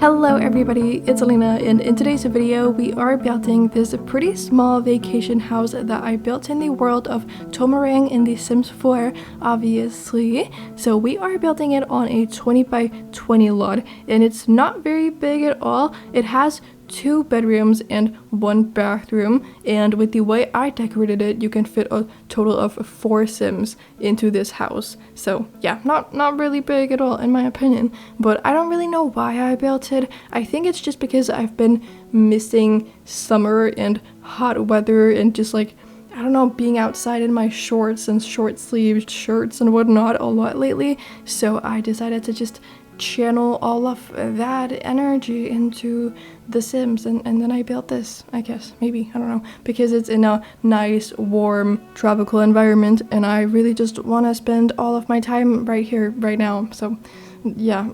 Hello everybody, it's Elena, and in today's video we are building this pretty small vacation house that I built in the world of Tomarang in The Sims 4, obviously. So we are building it on a 20 by 20 lot, and it's not very big at all. It has 2 bedrooms and 1 bathroom, and with the way I decorated it, you can fit a total of 4 Sims into this house. So yeah, not really big at all in my opinion, but I don't really know why I built it. I think it's just because I've been missing summer and hot weather and just like, I don't know, being outside in my shorts and short sleeved shirts and whatnot a lot lately. So I decided to just channel all of that energy into The Sims, and then I built this, I guess, maybe, I don't know, because it's in a nice, warm, tropical environment, and I really just want to spend all of my time right here, right now, so yeah.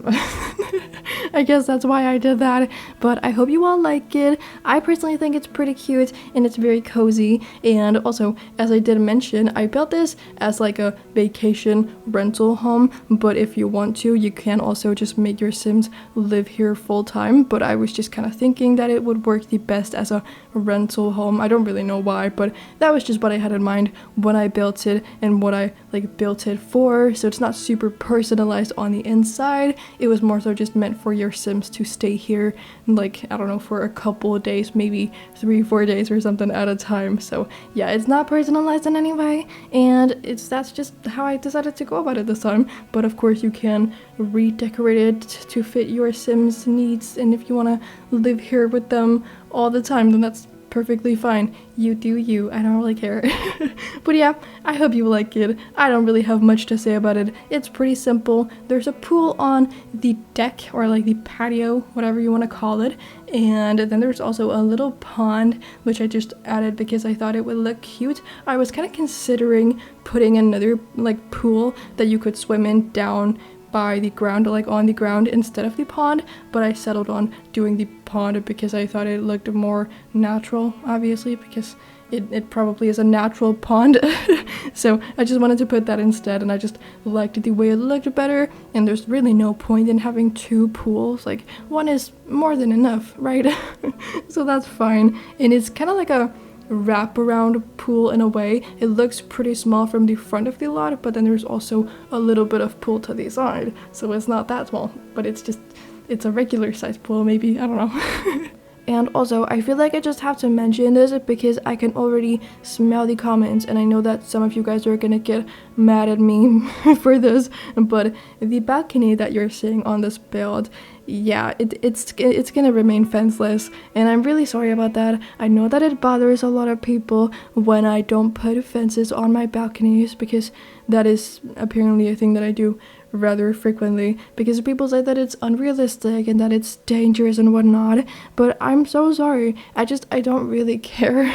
I guess that's why I did that, but I hope you all like it. I personally think it's pretty cute and it's very cozy, and also, as I did mention, I built this as like a vacation rental home, but if you want to, you can also just make your Sims live here full time, but I was just kind of thinking that it would work the best as a rental home. I don't really know why, but that was just what I had in mind when I built it and what I like built it for. So it's not super personalized on the inside. It was more so just meant for your Sims to stay here, like, I don't know, for a couple of days, maybe 3-4 days or something at a time. So yeah, it's not personalized in any way, and that's just how I decided to go about it this time. But of course you can redecorate it to fit your Sims needs, and if you want to live here with them all the time, then that's perfectly fine. You do you. I don't really care. But yeah, I hope you like it. I don't really have much to say about it. It's pretty simple. There's a pool on the deck, or like the patio, whatever you want to call it, and then there's also a little pond which I just added because I thought it would look cute. I was kind of considering putting another like pool that you could swim in down by the ground, or like on the ground instead of the pond, but I settled on doing the pond because I thought it looked more natural, obviously, because it probably is a natural pond. So I just wanted to put that instead, and I just liked the way it looked better, and there's really no point in having 2 pools. Like, one is more than enough, right? So that's fine, and it's kind of like a wraparound pool in a way. It looks pretty small from the front of the lot, but then there's also a little bit of pool to the side, so it's not that small, but it's a regular size pool, maybe, I don't know. And also, I feel like I just have to mention this because I can already smell the comments, and I know that some of you guys are gonna get mad at me for this, but the balcony that you're seeing on this build, yeah, it's gonna remain fenceless, and I'm really sorry about that. I know that it bothers a lot of people when I don't put fences on my balconies, because that is apparently a thing that I do rather frequently, because people say that it's unrealistic and that it's dangerous and whatnot, but I'm so sorry. I don't really care.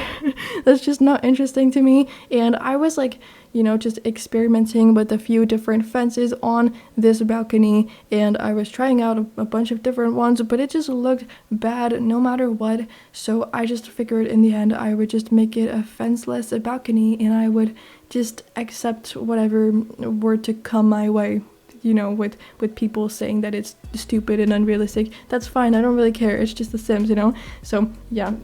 That's just not interesting to me, and I was like, you know, just experimenting with a few different fences on this balcony, and I was trying out a bunch of different ones, but it just looked bad no matter what. So I just figured in the end I would just make it a fenceless balcony, and I would just accept whatever were to come my way. You know, with people saying that it's stupid and unrealistic, that's fine. I don't really care. It's just The Sims, you know. So yeah,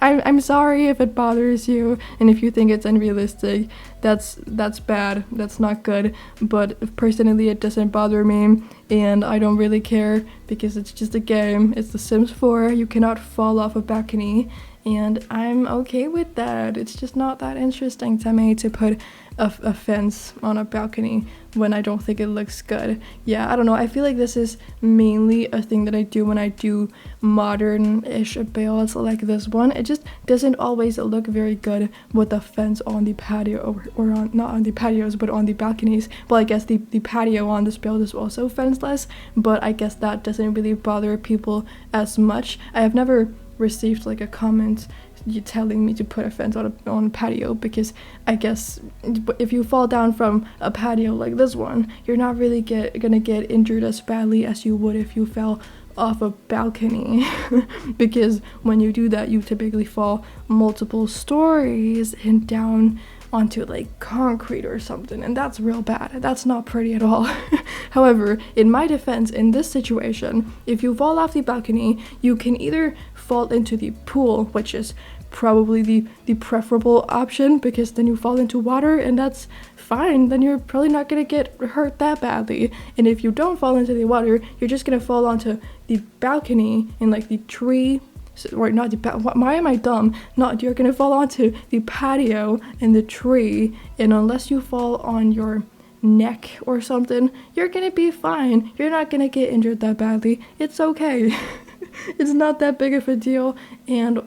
I'm sorry if it bothers you, and if you think it's unrealistic, that's bad. That's not good. But personally, it doesn't bother me, and I don't really care because it's just a game. It's The Sims 4. You cannot fall off a balcony, and I'm okay with that. It's just not that interesting to me to put a fence on a balcony when I don't think it looks good. Yeah, I don't know. I feel like this is mainly a thing that I do when I do modern-ish builds like this one. It just doesn't always look very good with a fence on the patio, or on, not on the patios, but on the balconies. Well, I guess the patio on this build is also fenceless, but I guess that doesn't really bother people as much. I have never received like a comment you telling me to put a fence on a patio, because I guess if you fall down from a patio like this one, you're not really gonna get injured as badly as you would if you fell off a balcony. Because when you do that, you typically fall multiple stories and down onto like concrete or something, and that's real bad. That's not pretty at all. However, in my defense, in this situation, if you fall off the balcony, you can either fall into the pool, which is probably the preferable option, because then you fall into water and that's fine. Then you're probably not gonna get hurt that badly. And if you don't fall into the water, you're just gonna fall onto the balcony and like the tree, or not the why am I dumb? Not, you're gonna fall onto the patio and the tree, and unless you fall on your neck or something, you're gonna be fine. You're not gonna get injured that badly. It's okay. It's not that big of a deal, and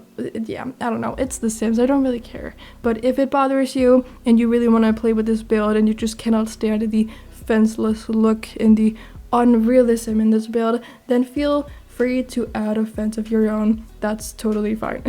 yeah, I don't know, it's The Sims, I don't really care. But if it bothers you and you really want to play with this build and you just cannot stand the fenceless look and the unrealism in this build, then feel free to add a fence of your own. That's totally fine.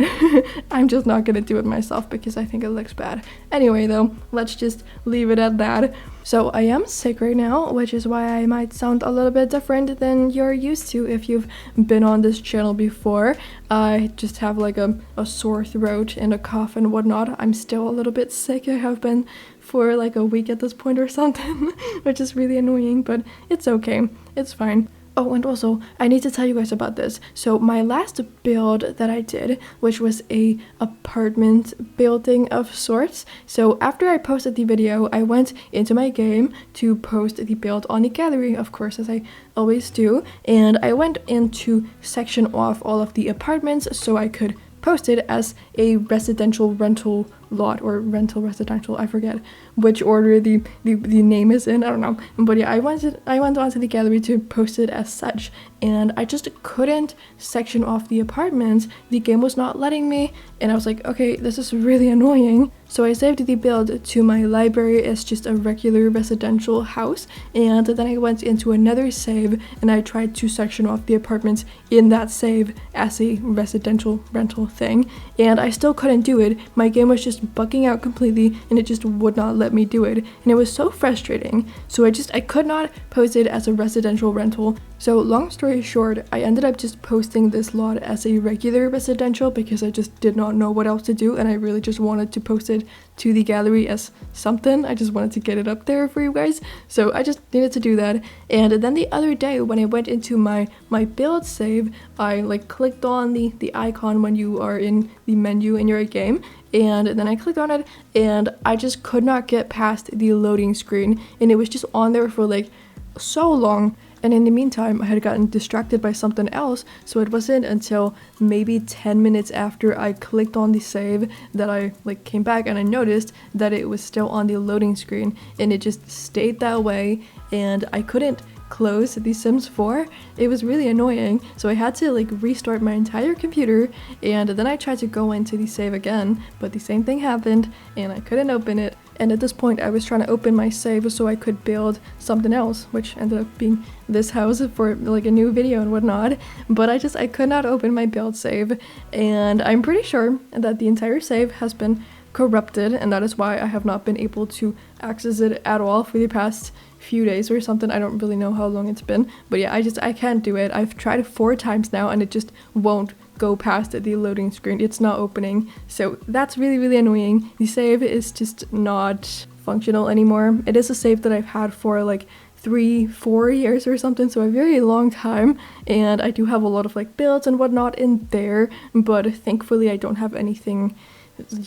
I'm just not gonna do it myself because I think it looks bad. Anyway though, let's just leave it at that. So I am sick right now, which is why I might sound a little bit different than you're used to if you've been on this channel before. I just have like a sore throat and a cough and whatnot. I'm still a little bit sick. I have been for like a week at this point or something, which is really annoying, but it's okay. It's fine. Oh, and also, I need to tell you guys about this. So my last build that I did, which was a apartment building of sorts. So after I posted the video, I went into my game to post the build on the gallery, of course, as I always do. And I went in to section off all of the apartments so I could post it as a residential rental lot, or rental residential, I forget which order the name is in, I don't know. But yeah, I went onto the gallery to post it as such, and I just couldn't section off the apartments. The game was not letting me, and I was like, okay, this is really annoying. So I saved the build to my library as just a regular residential house, and then I went into another save and I tried to section off the apartments in that save as a residential rental thing, and I still couldn't do it. My game was just bugging out completely and it just would not let me do it, and it was so frustrating. So I could not post it as a residential rental. So long story short, I ended up just posting this lot as a regular residential because I just did not know what else to do, and I really just wanted to post it to the gallery as something. I just wanted to get it up there for you guys, so I just needed to do that. And then the other day when I went into my build save, I like clicked on the icon when you are in the menu in your game, and then I clicked on it and I just could not get past the loading screen, and it was just on there for like so long. And in the meantime, I had gotten distracted by something else, so it wasn't until maybe 10 minutes after I clicked on the save that I like came back and I noticed that it was still on the loading screen, and it just stayed that way, and I couldn't close The Sims 4. It was really annoying, so I had to like restart my entire computer, and then I tried to go into the save again, but the same thing happened and I couldn't open it. And at this point I was trying to open my save so I could build something else, which ended up being this house for like a new video and whatnot. But I could not open my build save, and I'm pretty sure that the entire save has been corrupted, and that is why I have not been able to access it at all for the past few days or something. I don't really know how long it's been, but yeah, I can't do it. I've tried 4 times now and it just won't go past the loading screen. It's not opening, so that's really annoying. The save is just not functional anymore. It is a save that I've had for like 3-4 years or something, so a very long time, and I do have a lot of like builds and whatnot in there, but thankfully I don't have anything,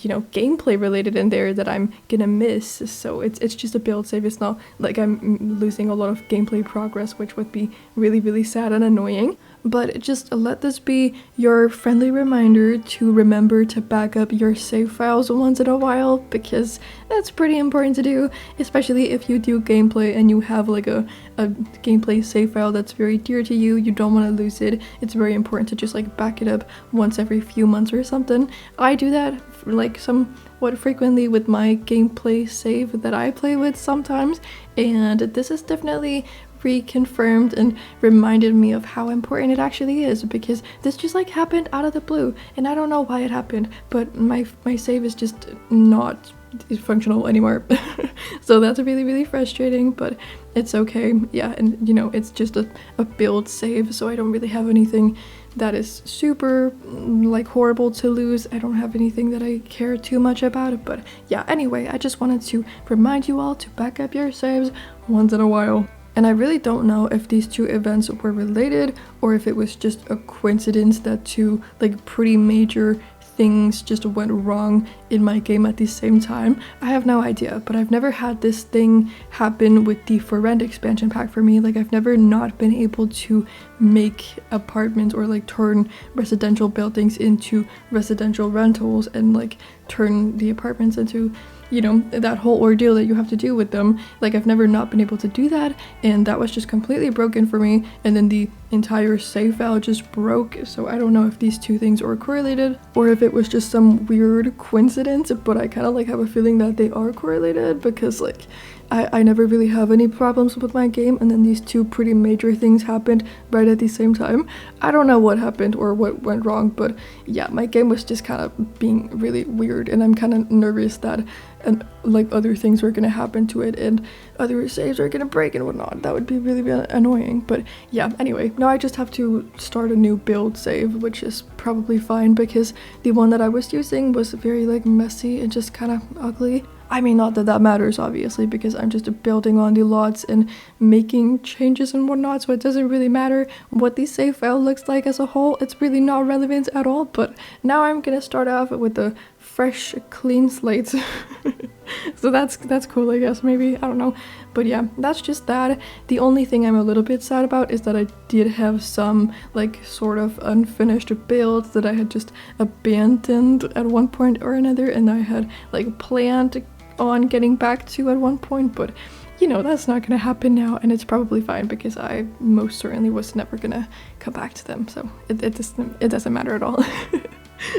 you know, gameplay related in there that I'm gonna miss. So it's just a build save. It's not like I'm losing a lot of gameplay progress, which would be really sad and annoying. But just let this be your friendly reminder to remember to back up your save files once in a while, because that's pretty important to do, especially if you do gameplay and you have like a gameplay save file that's very dear to you. You don't want to lose it. It's very important to just like back it up once every few months or something. I do that like somewhat frequently with my gameplay save that I play with sometimes, and this is definitely reconfirmed and reminded me of how important it actually is, because this just like happened out of the blue and I don't know why it happened, but my save is just not functional anymore. So that's really, really frustrating, but it's okay. Yeah, and you know, it's just a build save, so I don't really have anything that is super like horrible to lose. I don't have anything that I care too much about. But yeah, anyway, I just wanted to remind you all to back up your saves once in a while. And I really don't know if these two events were related or if it was just a coincidence that two like pretty major things just went wrong in my game at the same time. I have no idea, but I've never had this thing happen with the For Rent expansion pack for me. Like, I've never not been able to make apartments or like turn residential buildings into residential rentals and like turn the apartments into, you know, that whole ordeal that you have to do with them. Like, I've never not been able to do that, and that was just completely broken for me. And then the entire save file just broke, so I don't know if these two things are correlated or if it was just some weird coincidence, but I kind of like have a feeling that they are correlated because like I never really have any problems with my game, and then these two pretty major things happened right at the same time. I don't know what happened or what went wrong, but yeah, my game was just kind of being really weird, and I'm kind of nervous that and like other things were gonna happen to it and other saves are gonna break and whatnot. That would be really, really annoying. But yeah, anyway, now I just have to start a new build save, which is probably fine because the one that I was using was very like messy and just kind of ugly. I mean, not that that matters, obviously, because I'm just building on the lots and making changes and whatnot, so it doesn't really matter what the save file looks like as a whole. It's really not relevant at all, but now I'm gonna start off with a fresh, clean slate. So that's cool, I guess, maybe, I don't know. But yeah, that's just that. The only thing I'm a little bit sad about is that I did have some, like, sort of unfinished builds that I had just abandoned at one point or another, and I had, like, planned on getting back to at one point, but you know, that's not gonna happen now, and it's probably fine because I most certainly was never gonna come back to them, so it doesn't matter at all.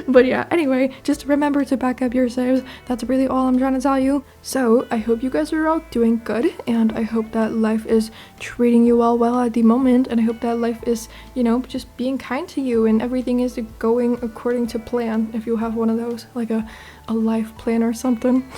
But yeah, anyway, just remember to back up your saves. That's really all I'm trying to tell you. So I hope you guys are all doing good, and I hope that life is treating you all well at the moment, and I hope that life is, you know, just being kind to you and everything is going according to plan, if you have one of those, like a life plan or something.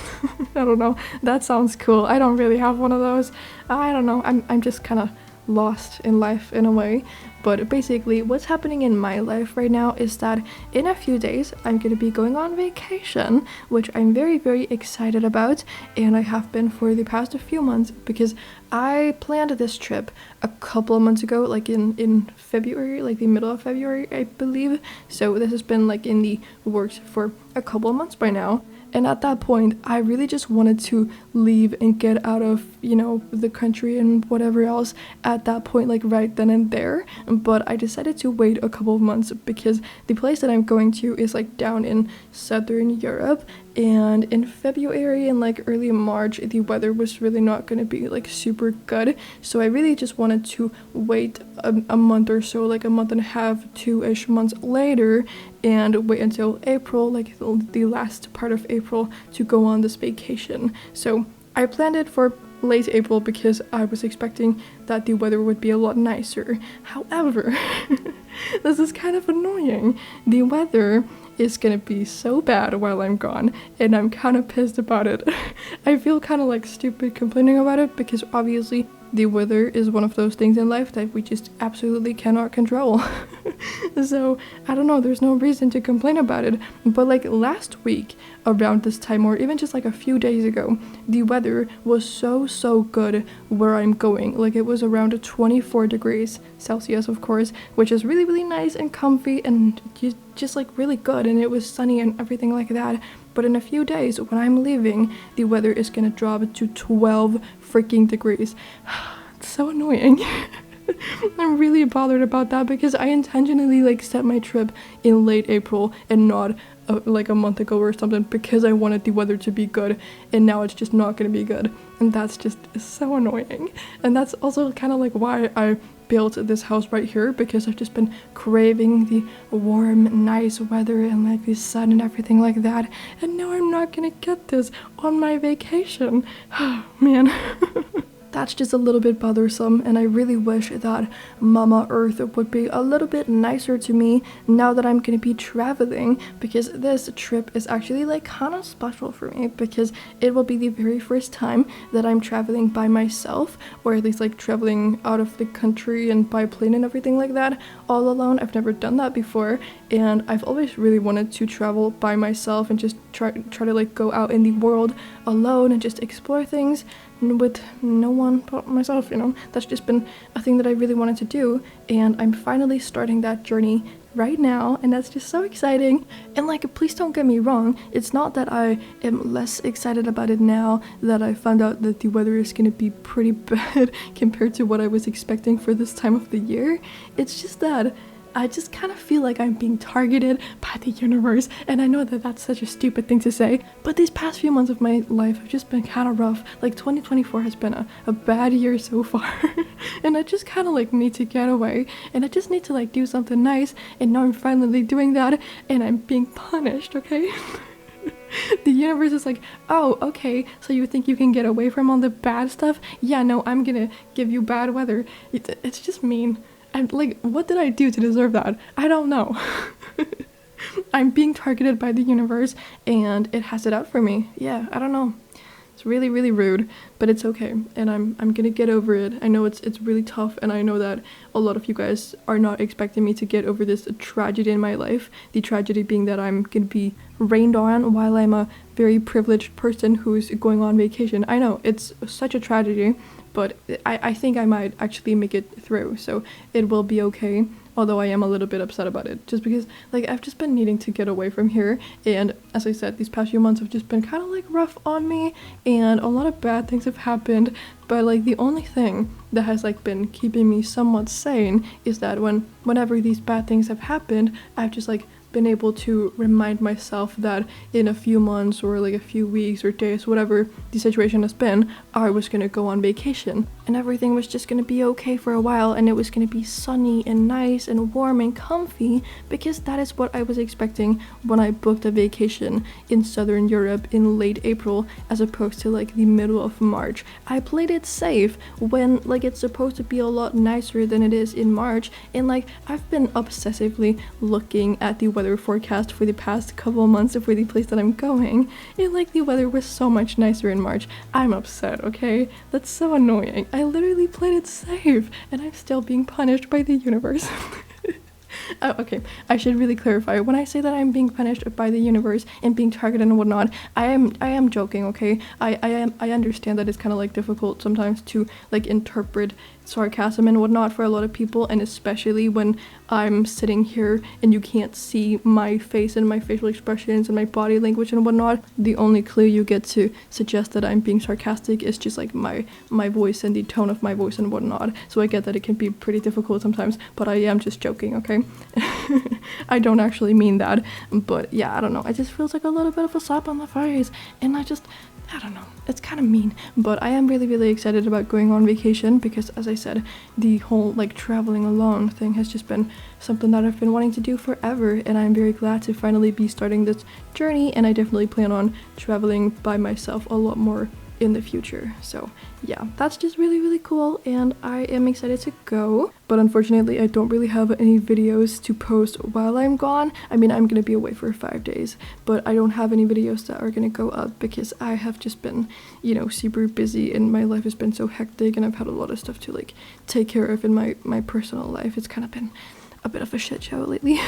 I don't know, that sounds cool. I don't really have one of those. I don't know, I'm just kind of lost in life in a way. But basically what's happening in my life right now is that in a few days I'm going to be going on vacation, which I'm very, very excited about, and I have been for the past few months because I planned this trip a couple of months ago, like in February, like the middle of February, I believe. So this has been like in the works for a couple of months by now. And at that point, I really just wanted to leave and get out of, you know, the country and whatever else at that point, like right then and there. But I decided to wait a couple of months because the place that I'm going to is like down in Southern Europe. And in February and like early March, the weather was really not going to be like super good. So I really just wanted to wait a month or so, like a month and a half, 2-ish months later, and wait until April, like the last part of April, to go on this vacation. So I planned it for late April because I was expecting that the weather would be a lot nicer. However, this is kind of annoying. The weather is gonna be so bad while I'm gone, and I'm kind of pissed about it. I feel kind of like stupid complaining about it because obviously the weather is one of those things in life that we just absolutely cannot control. So I don't know, there's no reason to complain about it. But like last week around this time, or even just like a few days ago, the weather was so good where I'm going. Like it was around 24 degrees Celsius, of course, which is really, really nice and comfy and just like really good, and it was sunny and everything like that. But in a few days when I'm leaving, the weather is gonna drop to 12 freaking degrees. It's so annoying. I'm really bothered about that because I intentionally like set my trip in late April and not like a month ago or something because I wanted the weather to be good, and now it's just not gonna be good, and that's just so annoying. And that's also kind of like why I built this house right here, because I've just been craving the warm, nice weather and like the sun and everything like that, and now I'm not gonna get this on my vacation. Oh man. that's just a little bit bothersome, and I really wish that Mama Earth would be a little bit nicer to me now that I'm gonna be traveling, because this trip is actually like kind of special for me because it will be the very first time that I'm traveling by myself, or at least like traveling out of the country and by plane and everything like that all alone. I've never done that before, and I've always really wanted to travel by myself and just try to like go out in the world alone and just explore things with no one but myself, you know. That's just been a thing that I really wanted to do, and I'm finally starting that journey right now, and that's just so exciting. And like, please don't get me wrong, it's not that I am less excited about it now that I found out that the weather is gonna be pretty bad compared to what I was expecting for this time of the year. It's just that I just kind of feel like I'm being targeted by the universe, and I know that that's such a stupid thing to say, but these past few months of my life have just been kind of rough. Like 2024 has been a bad year so far, and I just kind of like need to get away, and I just need to like do something nice, and now I'm finally doing that, and I'm being punished, okay? The universe is like, oh, okay, so you think you can get away from all the bad stuff? Yeah, no, I'm gonna give you bad weather. It's just mean. And like, what did I do to deserve that? I don't know. I'm being targeted by the universe, and it has it out for me. Yeah, I don't know. It's really, really rude, but it's okay, and I'm gonna get over it. I know it's really tough, and I know that a lot of you guys are not expecting me to get over this tragedy in my life. The tragedy being that I'm gonna be rained on while I'm a very privileged person who's going on vacation. I know, it's such a tragedy, but I think I might actually make it through, so it will be okay. Although I am a little bit upset about it, just because like I've just been needing to get away from here, and as I said, these past few months have just been kind of like rough on me, and a lot of bad things have happened, but like the only thing that has like been keeping me somewhat sane is that whenever these bad things have happened, I've just like been able to remind myself that in a few months or like a few weeks or days, whatever the situation has been, I was gonna go on vacation, and everything was just gonna be okay for a while, and it was gonna be sunny and nice and warm and comfy, because that is what I was expecting when I booked a vacation in Southern Europe in late April as opposed to like the middle of March. I played it safe when like it's supposed to be a lot nicer than it is in March, and like I've been obsessively looking at the weather forecast for the past couple of months for the place that I'm going, and like the weather was so much nicer in March. I'm upset, okay? That's so annoying. I literally played it safe, and I'm still being punished by the universe. Okay, I should really clarify. When I say that I'm being punished by the universe and being targeted and whatnot, I am joking, okay? I understand that it's kind of like difficult sometimes to like interpret sarcasm and whatnot for a lot of people, and especially when I'm sitting here and you can't see my face and my facial expressions and my body language and whatnot. The only clue you get to suggest that I'm being sarcastic is just like my voice and the tone of my voice and whatnot. So I get that it can be pretty difficult sometimes, but I am just joking, okay? I don't actually mean that, but yeah, I don't know. It just feels like a little bit of a slap on the face, and I don't know, it's kind of mean, but I am really, really excited about going on vacation because, as I said, the whole like traveling alone thing has just been something that I've been wanting to do forever, and I'm very glad to finally be starting this journey, and I definitely plan on traveling by myself a lot more in the future. So yeah, that's just really, really cool, and I am excited to go. But unfortunately, I don't really have any videos to post while I'm gone. I mean, I'm gonna be away for 5 days, but I don't have any videos that are gonna go up because I have just been, you know, super busy, and my life has been so hectic, and I've had a lot of stuff to like take care of in my personal life. It's kind of been a bit of a shit show lately.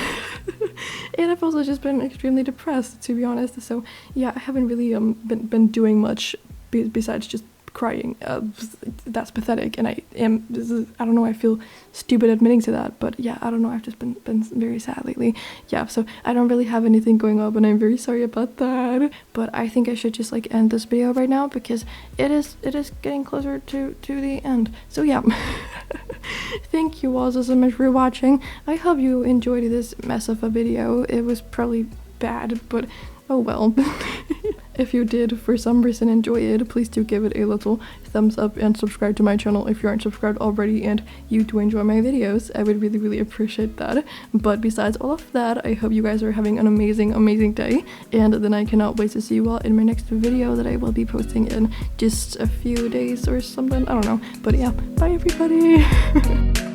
And I've also just been extremely depressed, to be honest. So yeah, I haven't really been doing much besides just crying. That's pathetic, and I don't know, I feel stupid admitting to that, but yeah, I don't know, I've just been very sad lately. Yeah, so I don't really have anything going up, and I'm very sorry about that, but I think I should just like end this video right now because it is getting closer to the end. So yeah. Thank you all so much for watching. I hope you enjoyed this mess of a video. It was probably bad, but oh well. If you did for some reason enjoy it, please do give it a little thumbs up and subscribe to my channel if you aren't subscribed already and you do enjoy my videos. I would really appreciate that. But besides all of that, I hope you guys are having an amazing day, and then I cannot wait to see you all in my next video that I will be posting in just a few days or something. I don't know, but yeah, bye everybody.